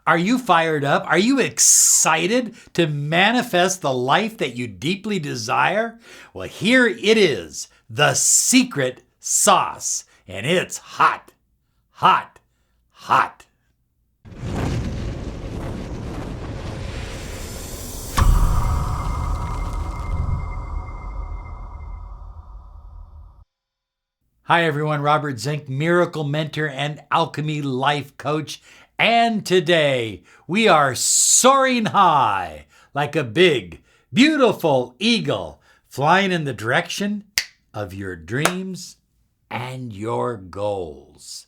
Are you fired up? Are you excited to manifest the life that you deeply desire? Well, here it is, the secret sauce, and it's hot, hot, hot. Hi everyone, Robert Zink, Miracle Mentor and Alchemy Life Coach. And today we are soaring high like a big, beautiful eagle flying in the direction of your dreams and your goals.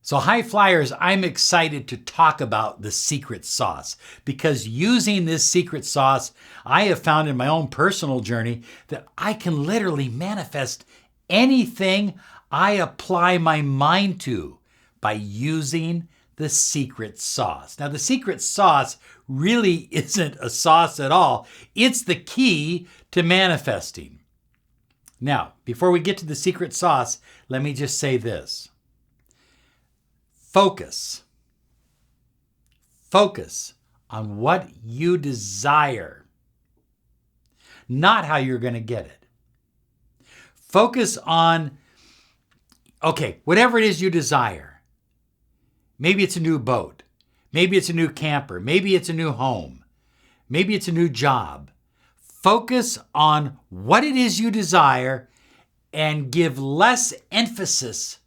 So high flyers, I'm excited to talk about the secret sauce because using this secret sauce, I have found in my own personal journey that I can literally manifest anything I apply my mind to by using the secret sauce. Now, the secret sauce really isn't a sauce at all. It's the key to manifesting. Now, before we get to the secret sauce, let me just say this. Focus. Focus on what you desire, not how you're going to get it. Focus on, whatever it is you desire. Maybe it's a new boat. Maybe it's a new camper. Maybe it's a new home. Maybe it's a new job. Focus on what it is you desire and give less emphasis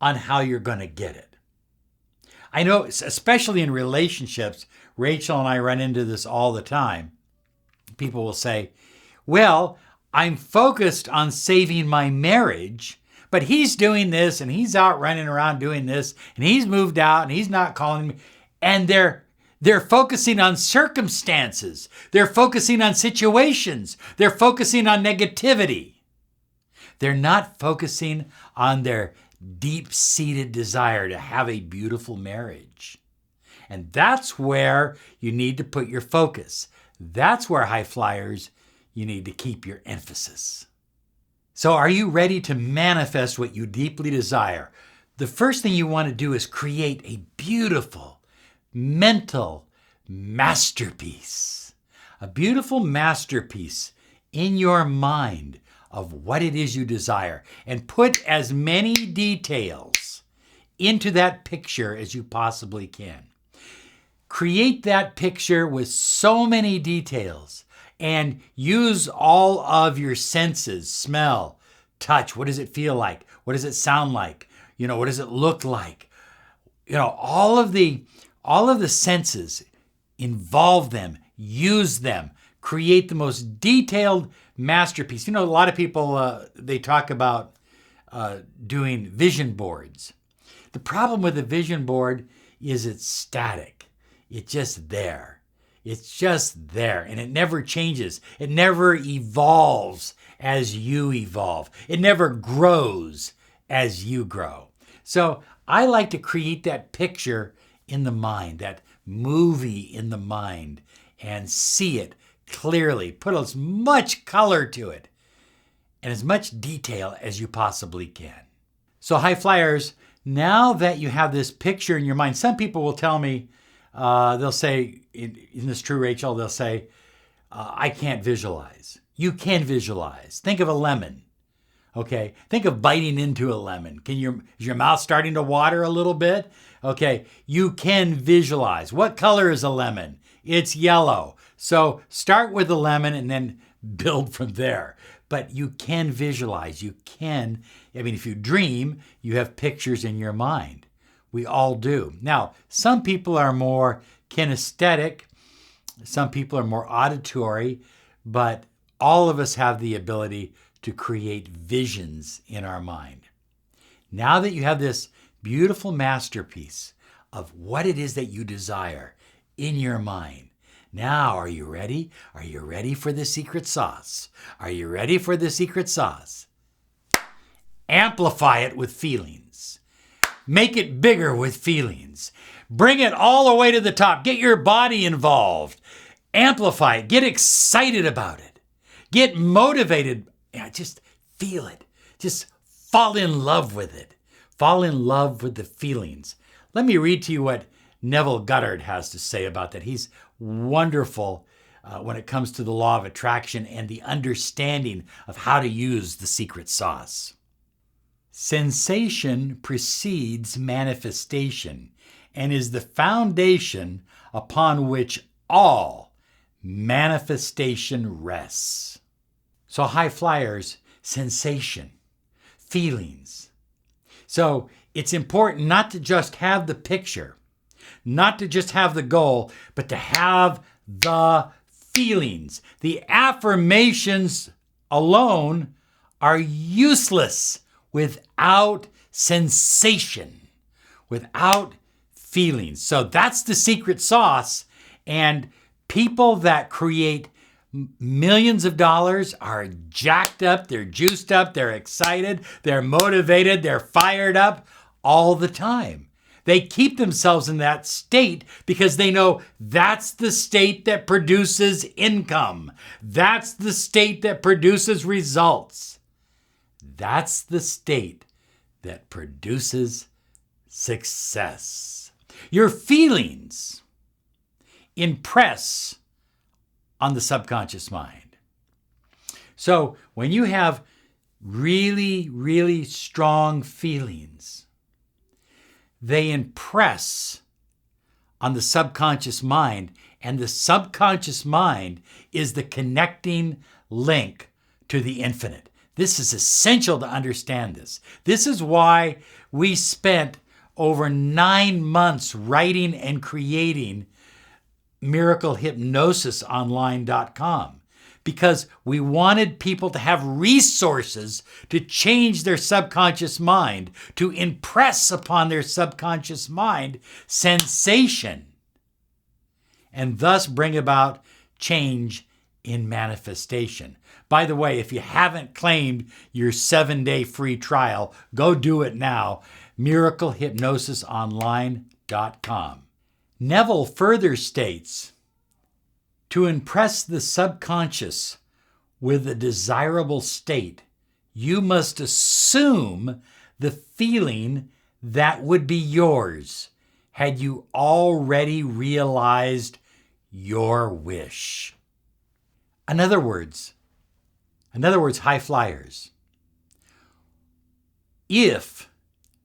on how you're going to get it. I know, especially in relationships, Rachel and I run into this all the time. People will say, well, I'm focused on saving my marriage, but he's doing this and he's out running around doing this and he's moved out and he's not calling me. And they're focusing on circumstances. They're focusing on situations. They're focusing on negativity. They're not focusing on their deep-seated desire to have a beautiful marriage. And that's where you need to put your focus. That's where high flyers, you need to keep your emphasis. So are you ready to manifest what you deeply desire? The first thing you want to do is create a beautiful mental masterpiece. A beautiful masterpiece in your mind of what it is you desire. And put as many details into that picture as you possibly can. Create that picture with so many details. And use all of your senses, smell, touch. What does it feel like? What does it sound like? What does it look like? All of the senses, involve them, use them, create the most detailed masterpiece. A lot of people, they talk about doing vision boards. The problem with a vision board is it's static. It's just there. It's just there, and it never changes. It never evolves as you evolve. It never grows as you grow. So I like to create that picture in the mind, that movie in the mind, and see it clearly. Put as much color to it and as much detail as you possibly can. So high flyers, now that you have this picture in your mind, some people will tell me, they'll say, isn't this true, Rachel? They'll say, I can't visualize. You can visualize. Think of a lemon. Okay. Think of biting into a lemon. Is your mouth starting to water a little bit? Okay. You can visualize. What color is a lemon? It's yellow. So start with the lemon and then build from there. But you can visualize. You can, if you dream, you have pictures in your mind. We all do. Now, some people are more kinesthetic. Some people are more auditory, but all of us have the ability to create visions in our mind. Now that you have this beautiful masterpiece of what it is that you desire in your mind, now are you ready? Are you ready for the secret sauce? Are you ready for the secret sauce? Amplify it with feelings. Make it bigger with feelings. Bring it all the way to the top. Get your body involved. Amplify it. Get excited about it. Get motivated. Just feel it. Just fall in love with it. Fall in love with the feelings. Let me read to you what Neville Goddard has to say about that. He's wonderful when it comes to the law of attraction and the understanding of how to use the secret sauce. Sensation precedes manifestation and is the foundation upon which all manifestation rests. So high flyers, sensation, feelings. So it's important not to just have the picture, not to just have the goal, but to have the feelings. The affirmations alone are useless without sensation, without feelings. So that's the secret sauce. And people that create millions of dollars are jacked up, they're juiced up, they're excited, they're motivated, they're fired up all the time. They keep themselves in that state because they know that's the state that produces income. That's the state that produces results. That's the state that produces success. Your feelings impress on the subconscious mind. So when you have really, really strong feelings, they impress on the subconscious mind, and the subconscious mind is the connecting link to the infinite. This is essential to understand this. This is why we spent over 9 months writing and creating miraclehypnosisonline.com, because we wanted people to have resources to change their subconscious mind, to impress upon their subconscious mind sensation, and thus bring about change in manifestation. By the way, if you haven't claimed your 7-day free trial, go do it now. miraclehypnosisonline.com. Neville further states, to impress the subconscious with a desirable state, you must assume the feeling that would be yours had you already realized your wish. In other words, high flyers, if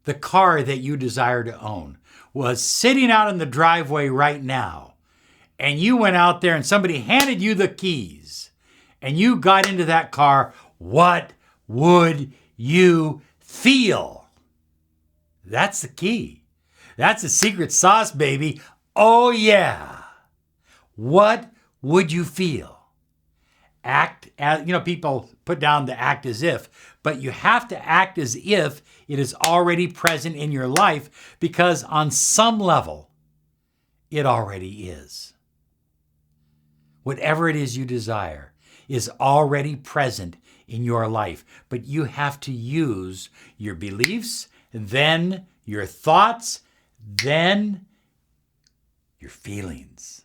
the car that you desire to own was sitting out in the driveway right now, and you went out there and somebody handed you the keys, and you got into that car, what would you feel? That's the key. That's the secret sauce, baby. Oh yeah. What would you feel? Act as, people put down the act as if, but you have to act as if it is already present in your life, because on some level, it already is. Whatever it is you desire is already present in your life, but you have to use your beliefs, then your thoughts, then your feelings.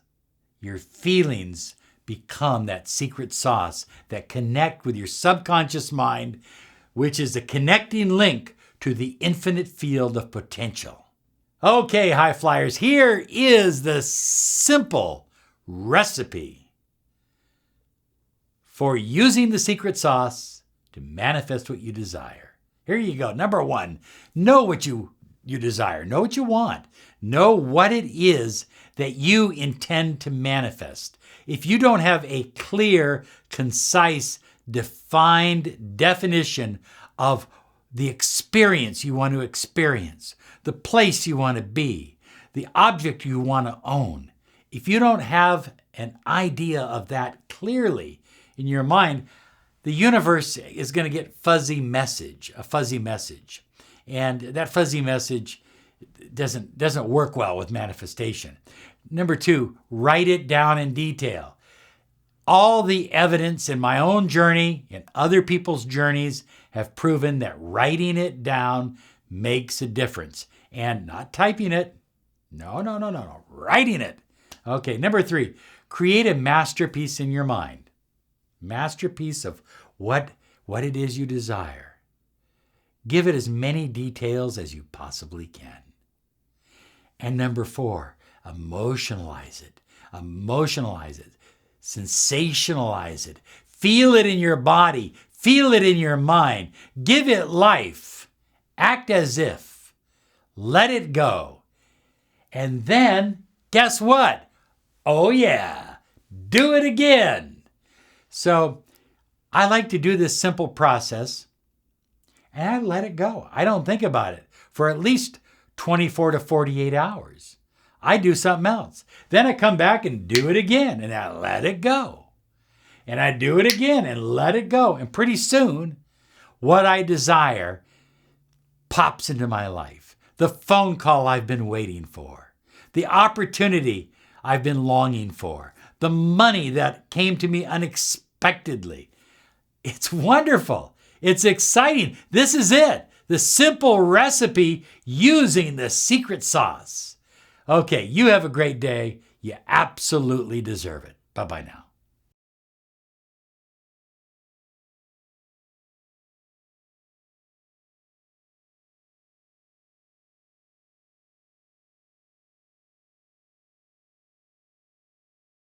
Your feelings become that secret sauce that connect with your subconscious mind, which is the connecting link to the infinite field of potential. Okay, high flyers, here is the simple recipe for using the secret sauce to manifest what you desire. Here you go. Number 1, know what you desire. Know what you want. Know what it is that you intend to manifest. If you don't have a clear, concise, defined definition of the experience you want to experience, the place you want to be, the object you want to own, if you don't have an idea of that clearly in your mind, the universe is going to get a fuzzy message. And that fuzzy message doesn't work well with manifestation. Number 2, write it down in detail. All the evidence in my own journey and other people's journeys have proven that writing it down makes a difference. And not typing it. No. Writing it. Okay, number 3, create a masterpiece in your mind. Masterpiece of what it is you desire. Give it as many details as you possibly can. And number 4, Emotionalize it. Emotionalize it. Sensationalize it. Feel it in your body. Feel it in your mind. Give it life. Act as if. Let it go. And then, guess what? Oh yeah, do it again. So I like to do this simple process and I let it go. I don't think about it for at least 24 to 48 hours. I do something else. Then I come back and do it again and I let it go. And I do it again and let it go. And pretty soon, what I desire pops into my life. The phone call I've been waiting for. The opportunity I've been longing for. The money that came to me unexpectedly. It's wonderful. It's exciting. This is it. The simple recipe using the secret sauce. Okay, you have a great day. You absolutely deserve it. Bye-bye now.